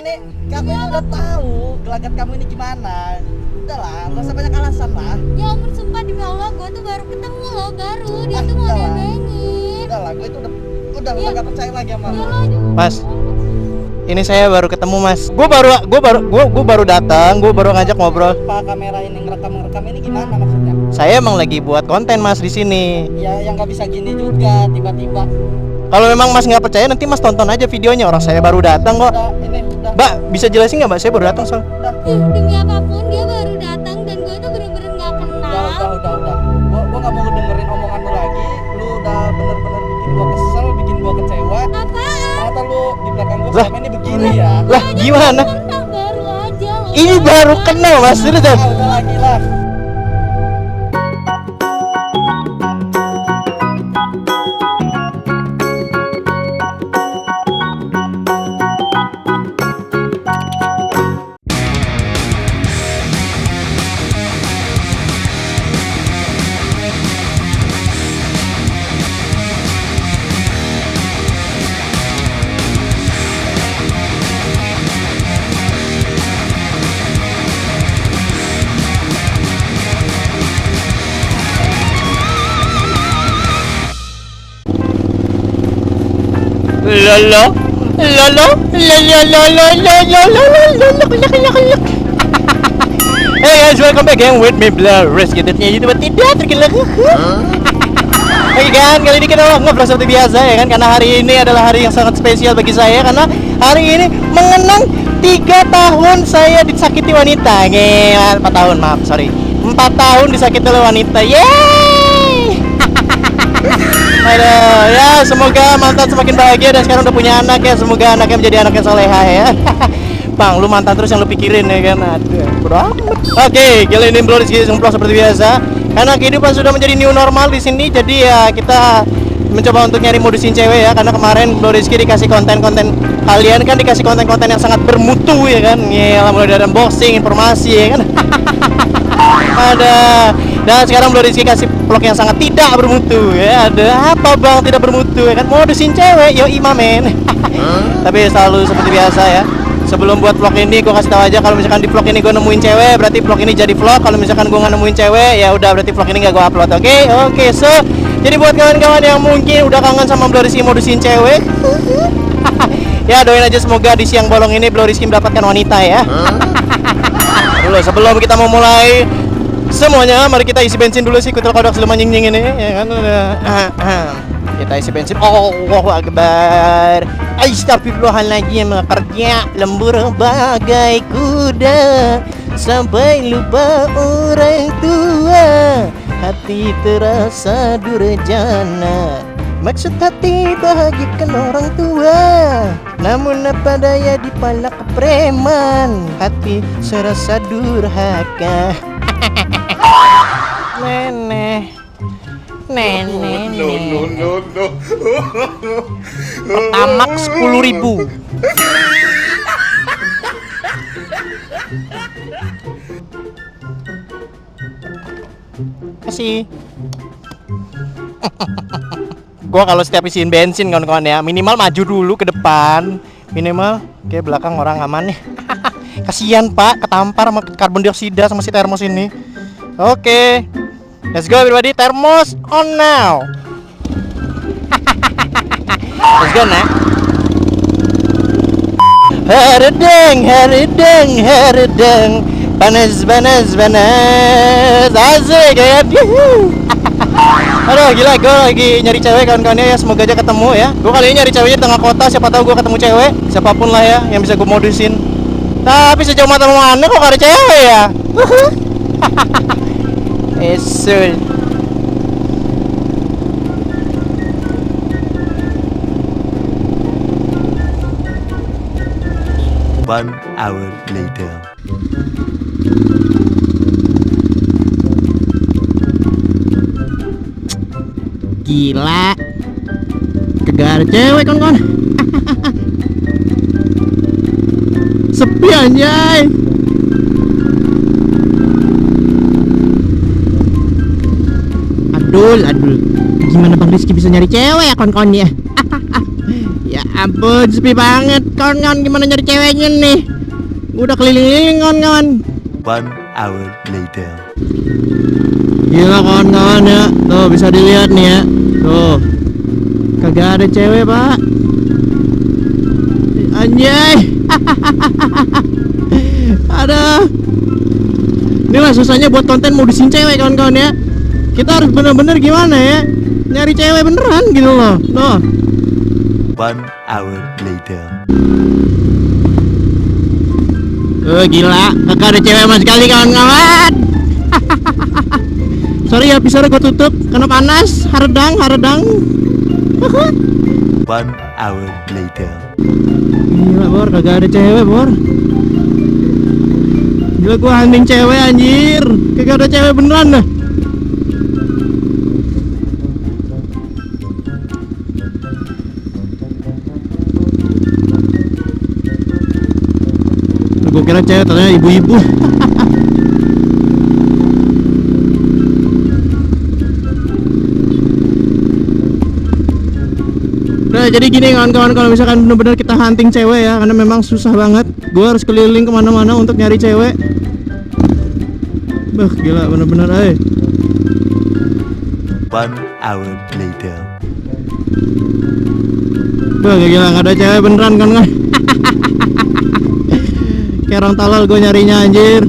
Nek, kamu ini udah tahu gelagat kamu ini gimana. Udahlah, nggak usah banyak alasan lah. Ya ampun, sumpah demi Allah, gue tuh baru ketemu loh, baru dia tuh mau udahlah. nebengin. Udahlah, gue itu udah nggak percaya lagi sama lu. Mas, ini saya baru ketemu Mas. Gue baru datang, gue baru ngajak ngobrol. Pak, kamera ini ngerekam ini gimana maksudnya? Saya emang lagi buat konten Mas di sini. Ya yang nggak bisa gini juga tiba-tiba. Kalau memang Mas nggak percaya, nanti Mas tonton aja videonya. Orang saya baru datang kok. Udah. Mbak, bisa jelasin nggak Mbak? Saya baru datang soal. Ih, demi apapun dia baru datang dan gue tuh bener-bener gak kenal. Udah. Gue nggak mau dengerin omongan lu lagi. Lu udah bener-bener bikin gue kesel, bikin gue kecewa. Apaan? Ternyata lu di belakang gue Lah. selama ini begini ya. Lah, gimana? Kenal baru aja loh. Ini baru kenal Mas, serius. Udah lagi lah. Lolo. Hey guys, welcome back again with me Blurres. Kita YouTube tidak tergelak. Oke kan, kali ini kita ngobrol seperti biasa ya kan, karena hari ini adalah hari yang sangat spesial bagi saya karena hari ini mengenang 3 tahun saya disakiti wanita. 4 tahun, maaf, sorry. 4 tahun disakiti oleh wanita. Yeay! Aduh, ya semoga mantan semakin bahagia dan sekarang udah punya anak ya. Semoga anaknya menjadi anak yang soleha ya. Bang, lu mantan terus yang lu pikirin ya kan. Aduh, bro. Oke, kali ini Bro Rizky Semplok seperti biasa. Karena kehidupan sudah menjadi new normal di sini, jadi ya kita mencoba untuk nyari modusin cewek ya. Karena kemarin Bro Rizky dikasih konten-konten, kalian kan dikasih konten-konten yang sangat bermutu ya kan. Ya, mulai dari unboxing, informasi ya kan. Ada. Dan sekarang Bro Rizky kasih vlog yang sangat tidak bermutu ya. Ada apa bang tidak bermutu ya kan, modusin cewek, yo imamen. Tapi selalu seperti biasa ya. Sebelum buat vlog ini gue kasih tahu aja, kalau misalkan di vlog ini gue nemuin cewek, berarti vlog ini jadi vlog. Kalau misalkan gue nggak nemuin cewek, ya udah berarti vlog ini nggak gue upload. Oke, so jadi buat kawan-kawan yang mungkin udah kangen sama Bro Rizky modusin cewek, ya doain aja semoga di siang bolong ini Bro Rizky mendapatkan wanita ya. Dulu sebelum kita mau mulai semuanya, mari kita isi bensin dulu sih kutul kodok siluman nying-nying ini ya kan. Kita isi bensin. Allahu Akbar. Astagfirullahaladzim. Kerja lembur bagai kuda sampai lupa orang tua, hati terasa durjana. Maksud hati bahagikan orang tua, namun apa daya dipalak preman, hati serasa durhaka. Nenek Pertamak 10.000. Kasih. Gua kalau setiap isiin bensin kawan-kawan ya, minimal maju dulu ke depan, minimal ke belakang orang aman nih. Kasihan Pak, ketampar sama karbon dioksida sama si termos ini. Oke, let's go everybody, termos on now. Let's go nak. Haredeng, panas, asik ya. Aduh gila, gue lagi nyari cewek kawan-kawannya ya, semoga aja ketemu ya. Gue kali ini nyari ceweknya di tengah kota, siapa tahu gue ketemu cewek, siapapun lah ya yang bisa gue modusin. Tapi sejauh mata mana kok gak ada cewek ya. Esul. One hour later. Gila, kagak ada cewek kawan-kawan. Sepi anjay. Adul. Gimana Bang Rizky bisa nyari cewek ya kawan-kawan ya? Ya ampun, sepi banget. Kawan-kawan, gimana nyari ceweknya nih? Udah keliling-keliling kawan-kawan. 1 hour later. Gila kawan-kawan ya. Tuh bisa dilihat nih ya. Tuh. Kagak ada cewek, Pak. Anjay. Aduh. Inilah susahnya buat konten modusin cewek kawan-kawan ya. Kita harus bener-bener gimana ya? Nyari cewek beneran gitu loh. Tuh. 1 hour later. Gila, kagak ada cewek sama sekali kawan-kawan. Sorry ya, pisau gue tutup karena panas. Haredang. 1 hour later. Gila Bor, kagak ada cewek Bor. Gila gua hunting cewek anjir. Kagak ada cewek beneran dah. Gue kira cewek, ternyata ibu-ibu. Nah jadi gini kawan-kawan, kalau misalkan bener-bener kita hunting cewek ya, karena memang susah banget. Gue harus keliling kemana-mana untuk nyari cewek. Bah gila bener-bener 1 hour later. Bah gila, gak ada cewek beneran kan. Kayak orang talal gue nyarinya anjir.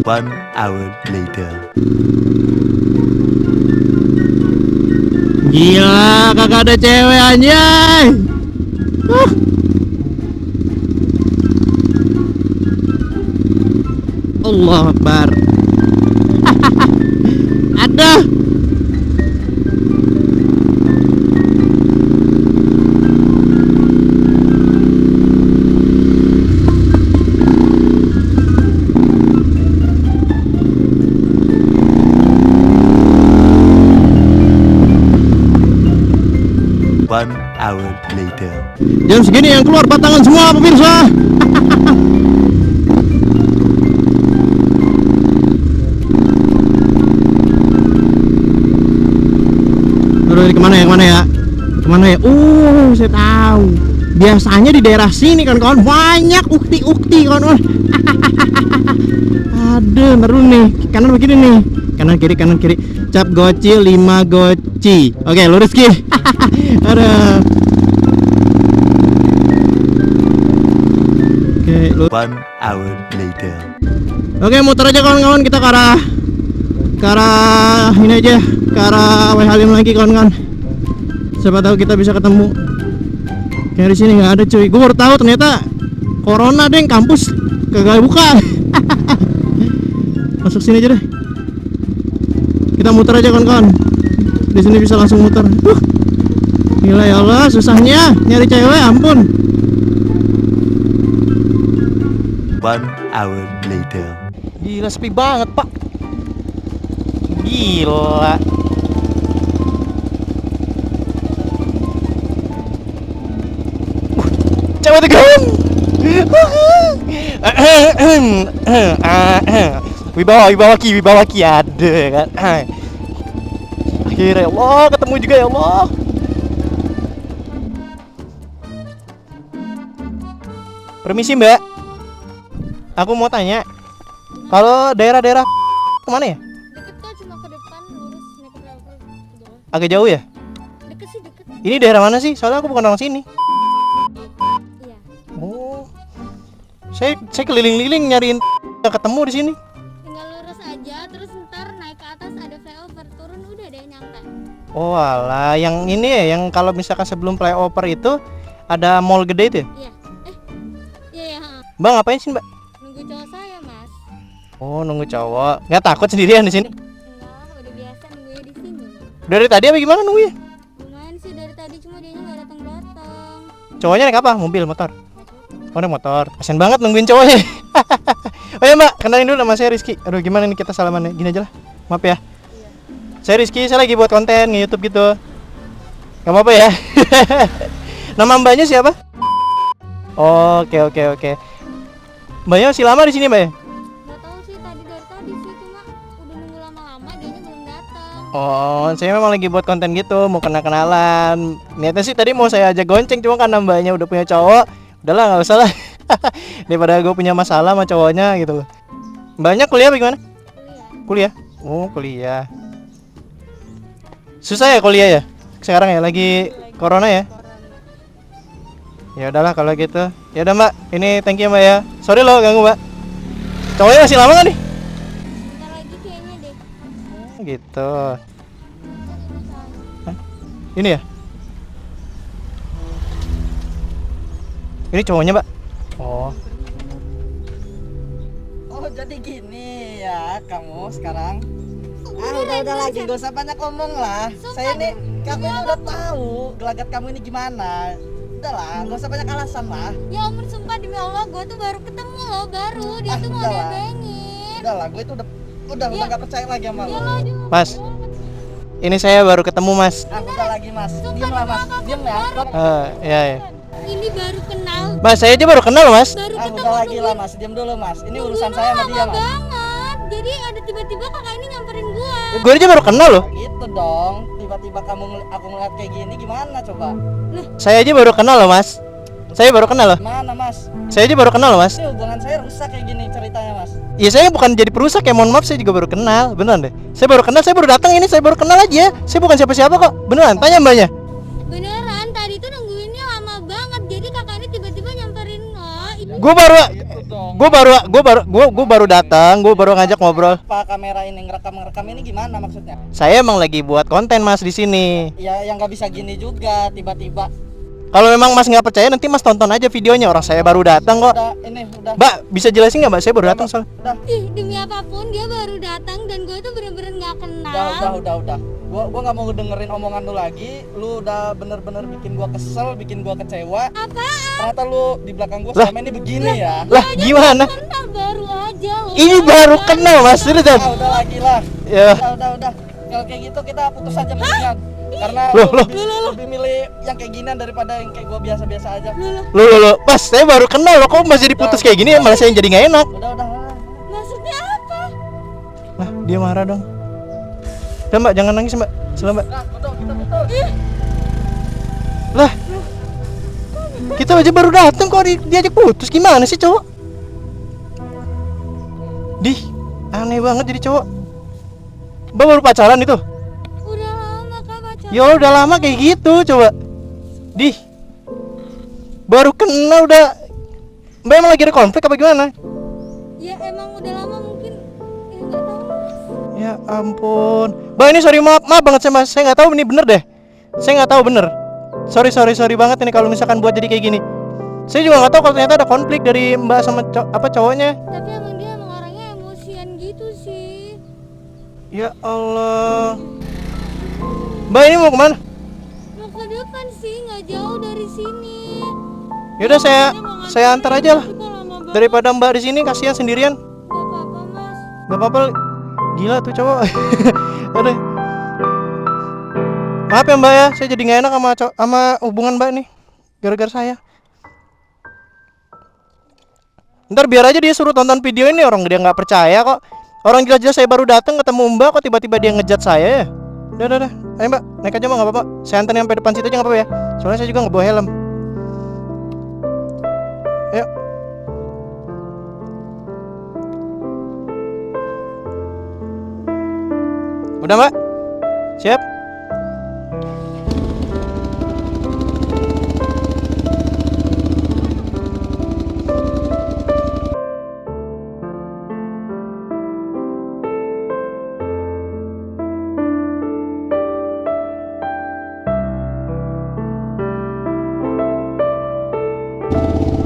One hour later. Gila, kagak ada cewek anjay. Allah Akbar. Ada. One hour later. Jam segini yang keluar batangan semua pemirsa. Aduh, ini kemana ya? Kemana ya? Saya tahu. Biasanya di daerah sini kan kawan banyak ukti-ukti kawan. Aduh, baru nih. Kanan begini nih. Kanan kiri. Cap goci 5 goci. Oke, lurus ki. Aduh. Oke, One hour later. Oke, muter aja kawan-kawan, kita ke arah ini aja, ke arah WH Halim lagi kawan-kawan. Siapa tahu kita bisa ketemu. Kayak di sini nggak ada cuy. Gue baru tahu ternyata corona deh kampus kagak buka. Masuk sini aja deh. Kita muter aja kawan-kawan. Di sini bisa langsung muter. Gila ya Allah, susahnya nyari cewek, ampun. One hour later. Gila sepi banget pak. Gila. Cewek tegang. Wibawa ki ada kan. Akhirnya ya Allah ketemu juga ya Allah. Permisi mbak, aku mau tanya, kalau daerah-daerah kemana ya? Deket kok, cuma ke depan lurus naik ke flyover gitu. Agak jauh ya? Deket sih, deket. Ini daerah mana sih? Soalnya aku bukan orang sini. Iya. Oh, saya keliling-keliling nyariin nggak ketemu di sini. Tinggal lurus aja, terus ntar naik ke atas ada flyover, turun udah deh nyampe. Oh alah, yang ini ya, yang kalau misalkan sebelum flyover itu ada mall gede itu ya? Iya. Iya. Mbak ngapain sih mbak? Nunggu cowok saya mas. Oh nunggu cowok, nggak takut sendirian di sini? Enggak, udah biasa nunggunya di sini. Dari tadi apa gimana nunggunya? Lumayan sih dari tadi, cuma dianya nggak datang. Cowoknya naik apa? Mobil, motor? Oh naik motor, kasian banget nungguin cowoknya. Oh ya mbak, kenalin dulu nama saya Rizky. Aduh gimana nih kita salamannya, gini aja lah, maaf ya. Saya Rizky, saya lagi buat konten nge-YouTube gitu. Gak apa-apa ya. Nama mbaknya siapa? Oke. Mbaknya masih lama di sini mbak ya? Nggak tahu sih dari tadi sih, cuma udah nunggu lama-lama dianya belum datang. Oh, saya memang lagi buat konten gitu, mau kenal-kenalan. Niatnya sih tadi mau saya ajak gonceng, cuma karena mbaknya udah punya cowok, udahlah nggak usah lah. Daripada gue punya masalah sama cowoknya gitu loh. Mbaknya kuliah apa gimana? Kuliah. Oh, kuliah. Susah ya kuliah ya? Sekarang ya lagi corona ya? Ya udahlah kalau gitu. Ya udah Mbak, ini thank you Mbak ya. Sorry loh ganggu Mbak. Cowoknya masih lama nggak nih? Bentar lagi kayaknya deh. Gitu. Hah? Ini ya? Ini cowoknya Mbak? Oh. Oh jadi gini ya kamu sekarang. Udah lagi gak usah banyak ngomong lah. Saya ini kamu ini udah tahu gelagat kamu ini gimana. Udahlah, gak usah banyak alasan lah. Ya ampun, sumpah demi Allah, gue tuh baru ketemu loh, baru dia tuh mau udahlah. nebengin. Udahlah, gue itu udah gak percaya lagi sama Ya lo. lo juga. Mas, ini saya baru ketemu Mas. Udah lagi mas, diem lah mas, diem ya. Ya ya. Ini baru kenal, Mas, saya aja baru kenal Mas. baru ketemu. Udah lagi lah mas, diem dulu mas. Ini urusan saya sama dia mas. Banget. Jadi ada tiba-tiba kakak ini nyamperin gua. Gue aja baru kenal loh. Gitu dong, tiba-tiba aku ngeliat kayak gini gimana coba? Saya aja baru kenal loh Mas. Saya baru kenal loh. Mana mas? Saya aja baru kenal loh Mas. Ini hubungan saya rusak kayak gini ceritanya mas. Ya saya bukan jadi perusak ya, mohon maaf, saya juga baru kenal. Beneran deh. Saya baru kenal, saya baru datang ini, saya baru kenal aja. Saya bukan siapa-siapa kok. Beneran, tanya mbaknya. Beneran, tadi tuh nungguinnya lama banget. Jadi kakak ini tiba-tiba nyamperin lo. Gue baru datang, gue baru ngajak ngobrol. Pak kamera ini ngerekam ini gimana maksudnya? Saya emang lagi buat konten Mas di sini. Ya yang nggak bisa gini juga tiba-tiba. Kalau memang Mas nggak percaya nanti Mas tonton aja videonya, orang saya baru datang kok. Udah. Mbak, bisa jelasin nggak Mbak? Saya baru datang soalnya. Udah. Ih, demi apapun dia baru datang dan gue tuh bener-bener nggak kenal. Udah. Gua nggak mau dengerin omongan lu lagi. Lu udah bener-bener bikin gua kesel, bikin gua kecewa. Apaan? Ternyata lu di belakang gua Lah. selama ini begini ya. Lah, gimana? Kenal baru aja loh. Ini baru kenal Mas, seriusan. Udah lagi lah. Ya. Udah. Kalau kayak gitu kita putus aja mendingan. Karena Loh. lu lebih milih yang kayak ginian daripada yang kayak gua biasa-biasa aja. Loh, Mas, saya baru kenal loh, kok masih diputus kayak gini, malah saya yang jadi nggak enak. Udah. Maksudnya apa? Lah, dia marah dong. Udah Mbak, jangan nangis Mbak. Selamat Mbak. Nah, betul, kita putus. Lah, kita aja baru datang kok diajak putus, gimana sih cowok? Aneh banget jadi cowok. Mbak baru pacaran itu? Udah lama kak pacaran. Ya udah lama kayak gitu coba. Baru kenal udah. Mbak emang lagi ada konflik apa gimana? Ya emang udah lama mungkin. Ya nggak tahu. Ya ampun. Mbak ini sorry, maaf banget saya nggak tahu ini bener deh. Saya nggak tahu bener. Sorry banget ini kalau misalkan buat jadi kayak gini. Saya juga nggak tahu kalau ternyata ada konflik dari Mbak sama cowoknya. Tapi emang dia emang orangnya emosian gitu sih. Ya Allah. Mbak ini mau kemana? Mau ke depan sih, nggak jauh dari sini. Yaudah saya antar aja lah. Tapi kok lama banget. Daripada Mbak di sini kasihan sendirian. Gak apa-apa mas. Gak apa-apa. Gila tuh cowok. Aduh. Maaf ya Mbak ya, saya jadi nggak enak sama hubungan Mbak nih. Gara-gara saya. Ntar biar aja dia suruh tonton video ini, orang dia nggak percaya kok. Orang jelas-jelas saya baru datang ketemu Mbak kok tiba-tiba dia ngejat saya ya. Udah. Ayo Mbak, naik aja Mbak, nggak apa-apa. Saya anterin sampai depan situ aja nggak apa-apa ya. Soalnya saya juga nggak bawa helm. Ayo. Udah Mbak? Siap?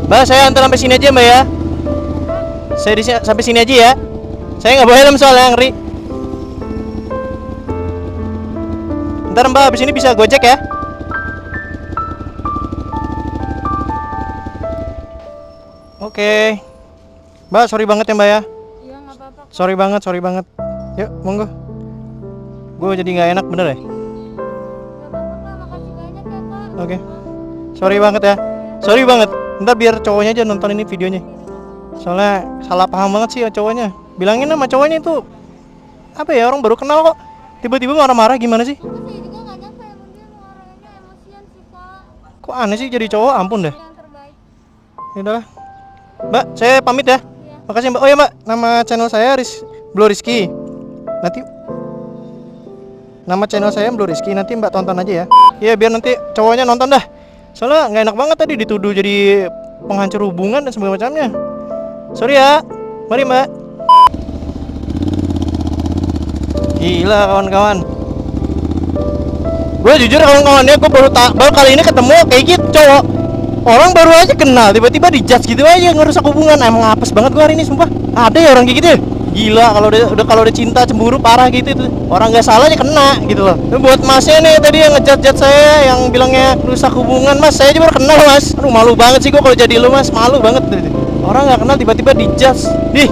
Mbak, saya antar sampai sini aja Mbak ya. Saya sampai sini aja ya. Saya nggak bawa helm soalnya ngeri. Ntar Mbak abis ini bisa gojek ya. Oke. Mbak sorry banget ya Mbak ya. Iya nggak apa-apa. Sorry banget. Yuk monggo. Gue jadi nggak enak bener ya. Nggak apa-apa kak, makasih banyak ya kak. Oke. Sorry banget ya. Sorry banget. Ntar biar cowoknya aja nonton ini videonya. Soalnya salah paham banget sih ya cowoknya. Bilangin sama cowoknya itu apa ya, orang baru kenal kok Tiba-tiba marah-marah gimana sih? Aku saya juga nggak nyangka emang dia orangnya emosian sih kak. Kok aneh sih jadi cowok, ampun dah. Yang terbaik. Ya udahlah. Mbak, saya pamit ya. Iya. Makasih Mbak. Oh ya Mbak, nama channel saya Blue Rizky. Nanti nama channel saya Blue Rizky, nanti Mbak tonton aja ya. Iya, biar nanti cowoknya nonton dah. Soalnya nggak enak banget tadi dituduh jadi penghancur hubungan dan sebagainya macamnya. Sorry ya. Mari Mbak. Gila kawan-kawan. Gue jujur kawan-kawannya, gue baru kali ini ketemu kayak gitu cowok. Orang baru aja kenal, tiba-tiba dijudge gitu aja, ngerusak hubungan. Emang apes banget gue hari ini, sumpah. Ada ya orang kayak gitu ya? Gila, kalau udah cinta cemburu parah gitu itu. Orang nggak salah aja kena gitu loh. Ini buat masnya nih tadi yang ngejudge saya, yang bilangnya rusak hubungan, Mas. Saya juga baru kenal, Mas. Aduh, malu banget sih gue kalau jadi lu, Mas. Malu banget. Orang nggak kenal tiba-tiba dijudge. Ih,